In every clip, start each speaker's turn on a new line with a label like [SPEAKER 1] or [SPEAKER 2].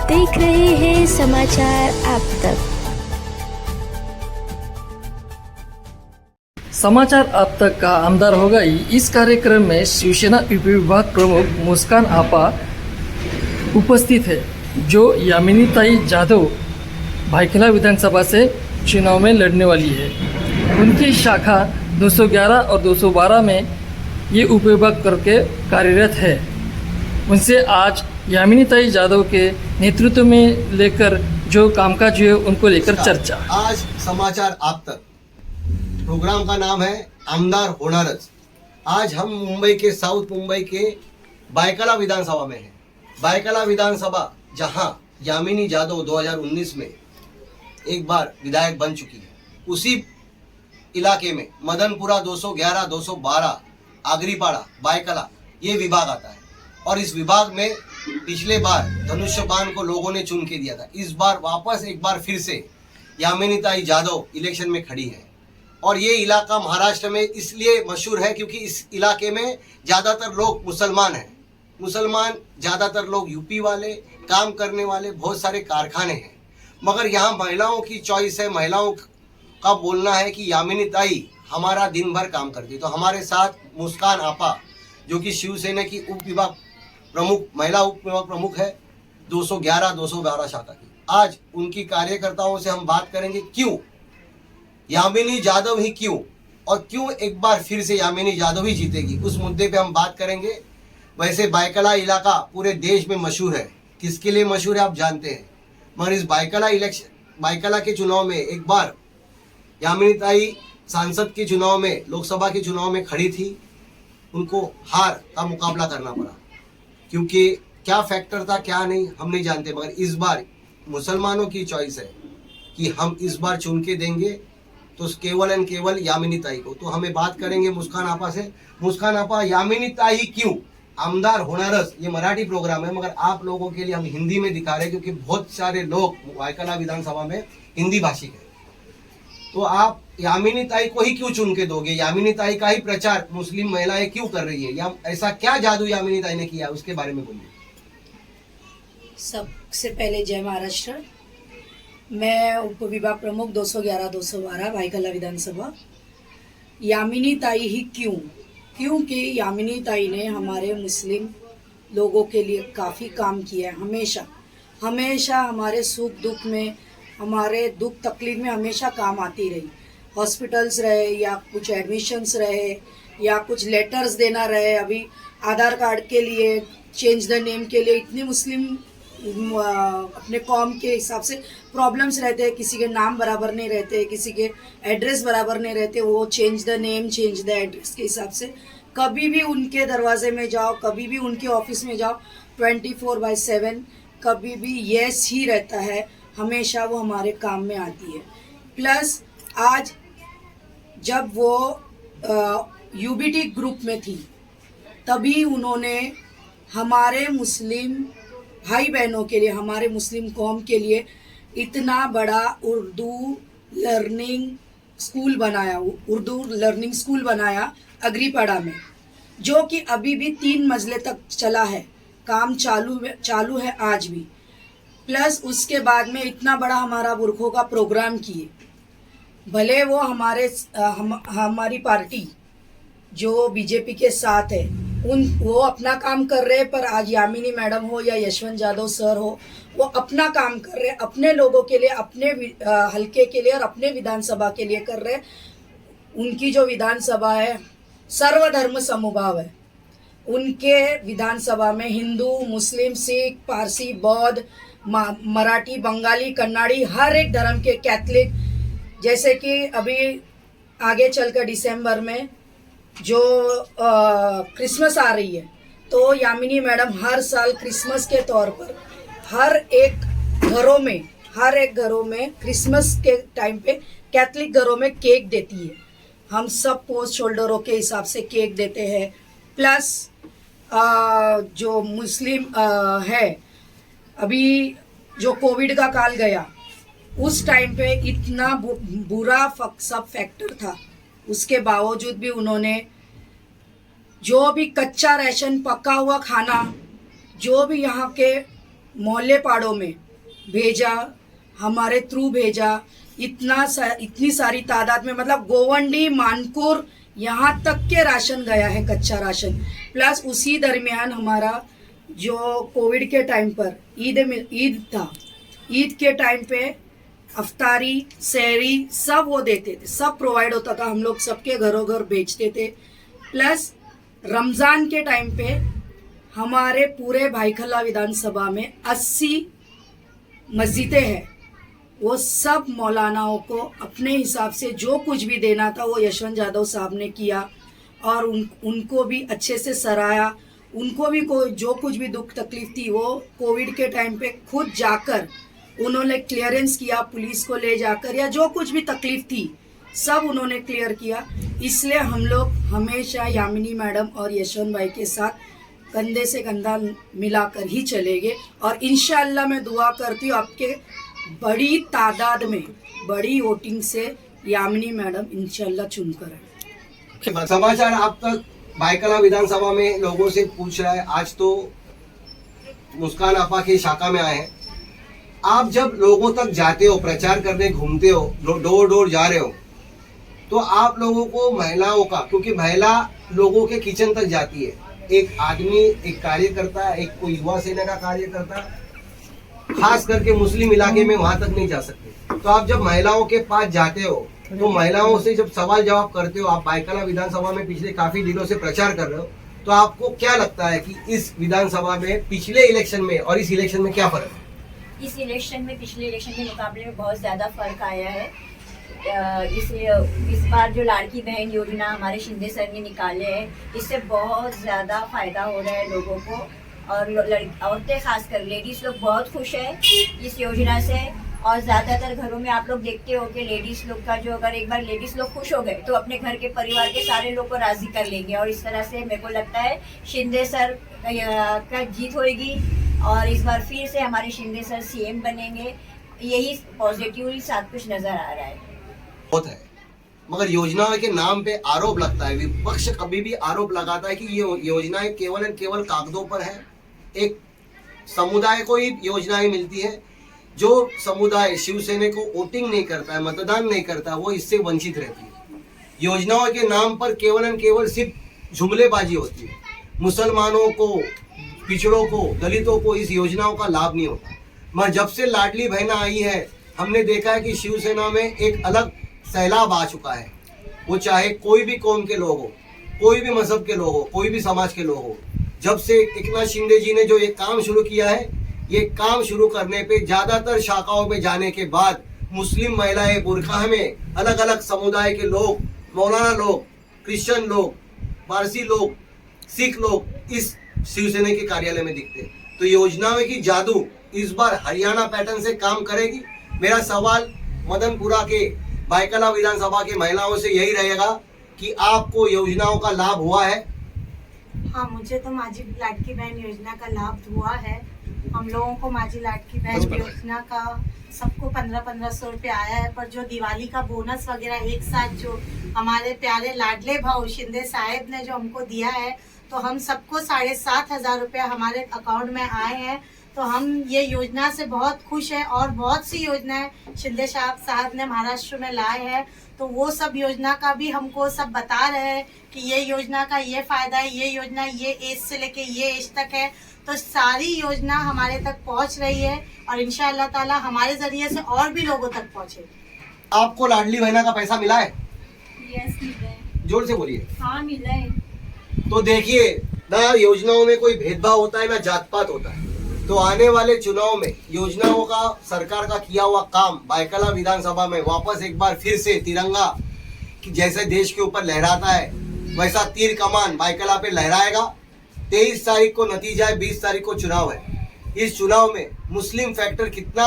[SPEAKER 1] देख रहे हैं समाचार आप तक।
[SPEAKER 2] समाचार आप तक का आमदार हो गई। इस कार्यक्रम में शिवसेना यूपी विभाग प्रमुख मुस्कान आपा उपस्थित है, जो यामिनी ताई जाधव भाईखला विधानसभा से चुनाव में लड़ने वाली है। उनकी शाखा 211 और 212 में ये उपविभाग करके कार्यरत है। उनसे आज यामिनी ताई जाधव के नेतृत्व में लेकर जो कामकाज है उनको लेकर चर्चा।
[SPEAKER 3] आज समाचार आप तक प्रोग्राम का नाम है आमदार होणारच। आज हम मुंबई के साउथ मुंबई के बायकला विधानसभा में हैं। बायकला विधानसभा जहां यामिनी जाधव 2019 में एक बार विधायक बन चुकी है, उसी इलाके में मदनपुरा 211, 212, आगरीपाड़ा, बायकला ये विभाग आता है। और इस विभाग में पिछले बार धनुष्यबान को लोगों ने चुन के दिया था। इस बार वापस एक बार फिर से यामिनी ताई जाधव इलेक्शन में खड़ी है। और ये इलाका महाराष्ट्र में इसलिए मशहूर है क्योंकि इस इलाके में ज़्यादातर लोग मुसलमान हैं। मुसलमान ज़्यादातर लोग यूपी वाले, काम करने वाले, बहुत सारे कारखाने हैं। मगर यहाँ महिलाओं की चॉइस है। महिलाओं का बोलना है कि यामिनी ताई हमारा दिन भर काम करती है। तो हमारे साथ मुस्कान आपा, जो कि शिवसेना की उप विभाग प्रमुख, महिला उप विभाग प्रमुख है 211, 212 शाखा की। आज उनकी कार्यकर्ताओं से हम बात करेंगे क्यों यामिनी जाधव ही क्यों, और क्यों एक बार फिर से यामिनी जाधव ही जीतेगी, उस मुद्दे पे हम बात करेंगे। वैसे बायकला इलाका पूरे देश में मशहूर है। किसके लिए मशहूर है आप जानते हैं, मगर इस बायकला के चुनाव में एक बार यामिनी ताई सांसद के चुनाव में, लोकसभा के चुनाव में खड़ी थी। उनको हार का मुकाबला करना पड़ा, क्योंकि क्या फैक्टर था क्या नहीं हम नहीं जानते। मगर इस बार मुसलमानों की चॉइस है कि हम इस बार चुन के देंगे तो केवल एंड केवल यामिनी ताई को। तो हमें बात करेंगे मुस्कान आपा से। मुस्कान आपा, यामिनी ताई क्यों आमदार होणारच ये मराठी प्रोग्राम है, मगर आप लोगों के लिए हम हिंदी में दिखा रहे हैं क्योंकि बहुत सारे लोग बायकला विधानसभा में हिंदी भाषिक है। तो आप यामिनी ताई को ही क्यों चुन के दोगे? यामिनी ताई का ही प्रचार मुस्लिम महिलाएं क्यों कर रही है, या ऐसा क्या जादू यामिनी ताई ने किया, उसके बारे में बोलिए।
[SPEAKER 4] सबसे पहले जय महाराष्ट्र। मैं उप विभाग प्रमुख 211, 212 बायकला विधानसभा। यामिनी ताई ही क्यों? क्योंकि यामिनी ताई ने हमारे मुस्लिम लोगों के लिए काफ़ी काम किया है। हमेशा हमारे सुख दुख में, हमारे दुख तकलीफ में हमेशा काम आती रही। हॉस्पिटल्स रहे या कुछ एडमिशन्स रहे या कुछ लेटर्स देना रहे। अभी आधार कार्ड के लिए, चेंज द नेम के लिए इतने मुस्लिम अपने कौम के हिसाब से प्रॉब्लम्स रहते हैं। किसी के नाम बराबर नहीं रहते, किसी के एड्रेस बराबर नहीं रहते। वो change the name, change the address के हिसाब से कभी भी उनके दरवाजे में जाओ, कभी भी उनके ऑफिस में जाओ, 24/7 कभी भी यस ही रहता है। हमेशा वो हमारे काम में आती है। प्लस आज जब वो यूबीटी ग्रुप में थी, तभी उन्होंने हमारे मुस्लिम भाई बहनों के लिए, हमारे मुस्लिम कौम के लिए इतना बड़ा उर्दू लर्निंग स्कूल बनाया अग्रीपाड़ा में, जो कि अभी भी 3 मंजिले तक चला है, काम चालू है आज भी। प्लस उसके बाद में इतना बड़ा हमारा बुरखों का प्रोग्राम किए। भले वो हमारी पार्टी जो बीजेपी के साथ है, वो अपना काम कर रहे हैं, पर आज यामिनी मैडम हो या यशवंत जाधव सर हो, वो अपना काम कर रहे हैं, अपने लोगों के लिए, अपने हल्के के लिए और अपने विधानसभा के लिए कर रहे हैं। उनकी जो विधानसभा है सर्वधर्म समभाव है। उनके विधानसभा में हिंदू, मुस्लिम, सिख, पारसी, बौद्ध, मराठी, बंगाली, कन्नाड़ी, हर एक धर्म के, कैथलिक, जैसे कि अभी आगे चलकर दिसंबर में जो क्रिसमस आ रही है, तो यामिनी मैडम हर साल क्रिसमस के तौर पर हर एक घरों में क्रिसमस के टाइम पे कैथलिक घरों में केक देती है। हम सब पोस्ट शोल्डरों के हिसाब से केक देते हैं। प्लस जो मुस्लिम है, अभी जो कोविड का काल गया, उस टाइम पे इतना बुरा सब फैक्टर था, उसके बावजूद भी उन्होंने जो भी कच्चा राशन, पका हुआ खाना, जो भी यहाँ के मोहल्ले पाड़ों में भेजा, हमारे थ्रू भेजा, इतनी सारी तादाद में, मतलब गोवंडी, मानपुर यहाँ तक के राशन गया है, कच्चा राशन। प्लस उसी दरमियान हमारा जो कोविड के टाइम पर ईद था, ईद के टाइम पे अफ्तारी, सहरी सब वो देते थे, सब प्रोवाइड होता था, हम लोग सबके घरों घर बेचते थे। प्लस रमज़ान के टाइम पे हमारे पूरे भाईखला विधानसभा में 80 मस्जिदें हैं, वो सब मौलानाओं को अपने हिसाब से जो कुछ भी देना था वो यशवंत यादव साहब ने किया और उनको भी अच्छे से सराहा। उनको भी कोई जो कुछ भी दुख तकलीफ थी वो कोविड के टाइम पे खुद जाकर उन्होंने क्लियरेंस किया, पुलिस को ले जाकर, या जो कुछ भी तकलीफ थी सब उन्होंने क्लियर किया। इसलिए हम लोग हमेशा यामिनी मैडम और यशवंत भाई के साथ कंधे से कंधा मिलाकर ही चलेंगे और इंशाअल्लाह मैं दुआ करती हूँ आपके बड़ी तादाद में, बड़ी वोटिंग से यामिनी मैडम इंशाअल्लाह चुनकर आए।
[SPEAKER 3] समाचार आप तक भाईकला विधानसभा में लोगों से पूछ रहा है। आज तो मुस्कान आपा की शाखा में आए हैं। आप जब लोगों तक जाते हो, प्रचार करने घूमते हो, डोर डोर जा रहे हो, तो आप लोगों को महिलाओं का, क्योंकि महिला लोगों के किचन तक जाती है, एक आदमी एक कार्य करता है, एक कोई युवा सेना का कार्य करता है, खास करके मुस्लिम इलाके में वहां तक नहीं जा सकते। तो आप जब महिलाओं के पास जाते हो तो महिलाओं से जब सवाल जवाब करते हो, आप भाईकला विधानसभा में पिछले काफी दिनों से प्रचार कर रहे हो, तो आपको क्या लगता है कि इस विधानसभा में पिछले इलेक्शन में और इस इलेक्शन में क्या फर्क है?
[SPEAKER 5] इस इलेक्शन में पिछले इलेक्शन के मुकाबले में बहुत ज़्यादा फर्क आया है। इस बार जो लाड़की बहन योजना हमारे शिंदे सर ने निकाले है, इससे बहुत ज़्यादा फायदा हो रहा है लोगों को, और औरतें खासकर लेडीज़ लोग बहुत खुश है इस योजना से। और ज़्यादातर घरों में आप लोग देखते हो कि लेडीज़ लोग का जो, अगर एक बार लेडीज़ लोग खुश हो गए तो अपने घर के परिवार के सारे लोग को राज़ी कर लेंगे, और इस तरह से मेरे को लगता है शिंदे सर का जीत होगी और इस बार फिर से हमारे शिंदे सर सीएम बनेंगे। यही पॉजिटिव साथ कुछ नज़र आ रहा है।
[SPEAKER 3] बहुत है, मगर योजनाओं के नाम पे आरोप लगता है, विपक्ष कभी भी आरोप लगाता है कि ये योजनाएं केवल और केवल कागजों पर है। एक समुदाय को ही योजनाएं मिलती है, जो समुदाय शिवसेना को वोटिंग नहीं करता है, मतदान नहीं करता, वो इससे वंचित रहती है। योजनाओं के नाम पर केवल और केवल सिर्फ जुमलेबाजी होती है। मुसलमानों को, पिछड़ों को, दलितों को इस योजनाओं का लाभ नहीं होता। मगर जब से लाडली बहना आई है, हमने देखा है कि शिवसेना में एक अलग सैलाब आ चुका है। वो चाहे कोई भी कौम के लोग हो, कोई भी मजहब के लोग हो, कोई भी समाज के लोग हो, जब से एकनाथ शिंदे जी ने जो ये काम शुरू किया है, ये काम शुरू करने पे ज्यादातर शाखाओं में जाने के बाद मुस्लिम महिलाएं बुरखा में, अलग अलग समुदाय के लोग, मौलाना लोग, क्रिश्चियन लोग, पारसी लोग, सिख लोग इस शिवसेना के कार्यालय में दिखते हैं। तो योजनाओं की जादू इस बार हरियाणा पैटर्न से काम करेगी। मेरा सवाल मदनपुरा के भाईकला विधानसभा के महिलाओं से यही रहेगा कि आपको योजनाओं का लाभ हुआ है?
[SPEAKER 6] हाँ, मुझे तो माझी लाडकी बहन योजना का लाभ हुआ है। हम लोगों को माझी लाडकी बहन योजना का सबको 1500 रुपये आया है, पर जो दिवाली का बोनस वगैरह एक साथ जो हमारे प्यारे लाडले भाऊ शिंदे साहब ने जो हमको दिया है, तो हम सबको 7,500 रुपये हमारे अकाउंट में आए हैं। तो हम ये योजना से बहुत खुश हैं और बहुत सी योजनाएं शिंदे साहब ने महाराष्ट्र में लाए हैं, तो वो सब योजना का भी हमको सब बता रहे हैं कि ये योजना का ये फायदा है, ये योजना ये एज से लेके ये एज तक है। तो सारी योजना हमारे तक पहुंच रही है और इंशाअल्लाह ताला हमारे जरिए से और भी लोगों तक पहुंचे।
[SPEAKER 3] आपको लाडली बहना का पैसा मिला है?
[SPEAKER 5] यस, मिला है।
[SPEAKER 3] जोर से बोलिए।
[SPEAKER 5] हाँ, मिला है।
[SPEAKER 3] तो देखिए ना, योजनाओं में कोई भेदभाव होता है ना जात पात होता है। तो आने वाले चुनाव में योजनाओं का, सरकार का किया हुआ काम भाईकला विधानसभा में वापस एक बार फिर से तिरंगा कि जैसे देश के ऊपर लहराता है, वैसा तीर कमान भाईकला पे लहराएगा। 23 तारीख को नतीजा है, 20 तारीख को चुनाव है। इस चुनाव में मुस्लिम फैक्टर कितना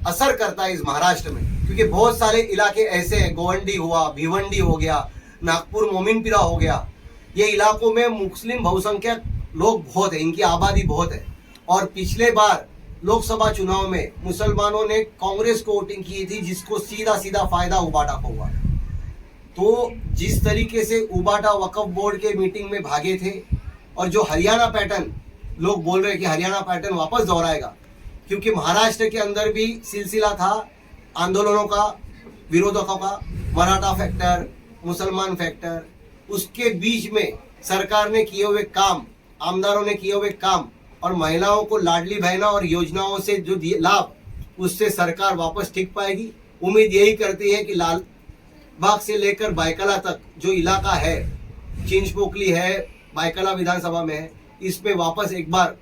[SPEAKER 3] असर करता है इस महाराष्ट्र में, क्योंकि बहुत सारे इलाके ऐसे हैं, गोवंडी हुआ, भिवंडी हो गया, नागपुर मोमिनपिरा हो गया, ये इलाकों में मुस्लिम बहुसंख्यक लोग बहुत है, इनकी आबादी बहुत है। और पिछले बार लोकसभा चुनाव में मुसलमानों ने कांग्रेस को वोटिंग की थी, जिसको सीधा सीधा फायदा उबाटा को हुआ। तो जिस तरीके से उबाटा वक्फ बोर्ड के मीटिंग में भागे थे, और जो हरियाणा पैटर्न लोग बोल रहे हैं कि हरियाणा पैटर्न वापस दोहराएगा, क्योंकि महाराष्ट्र के अंदर भी सिलसिला था आंदोलनों का, विरोधकों का, मराठा फैक्टर, मुसलमान फैक्टर, उसके बीच में सरकार ने किए हुए काम, आमदारों ने किए हुए काम और महिलाओं को लाडली बहना और योजनाओं से जो लाभ, उससे सरकार वापस टिक पाएगी। उम्मीद यही करती है कि लाल बाग से लेकर बायकला तक जो इलाका है, चिंचपोकली है, बायकला विधानसभा में है, इस पे वापस एक बार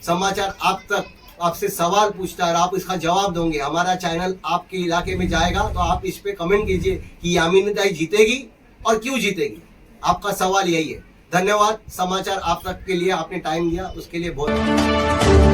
[SPEAKER 3] समाचार आप तक आपसे सवाल पूछता है और आप इसका जवाब दोगे। हमारा चैनल आपके इलाके में जाएगा तो आप इस पे कमेंट कीजिए कि यामिनी ताई जीतेगी और क्यों जीतेगी। आपका सवाल यही है। धन्यवाद। समाचार आप तक के लिए आपने टाइम दिया, उसके लिए बहुत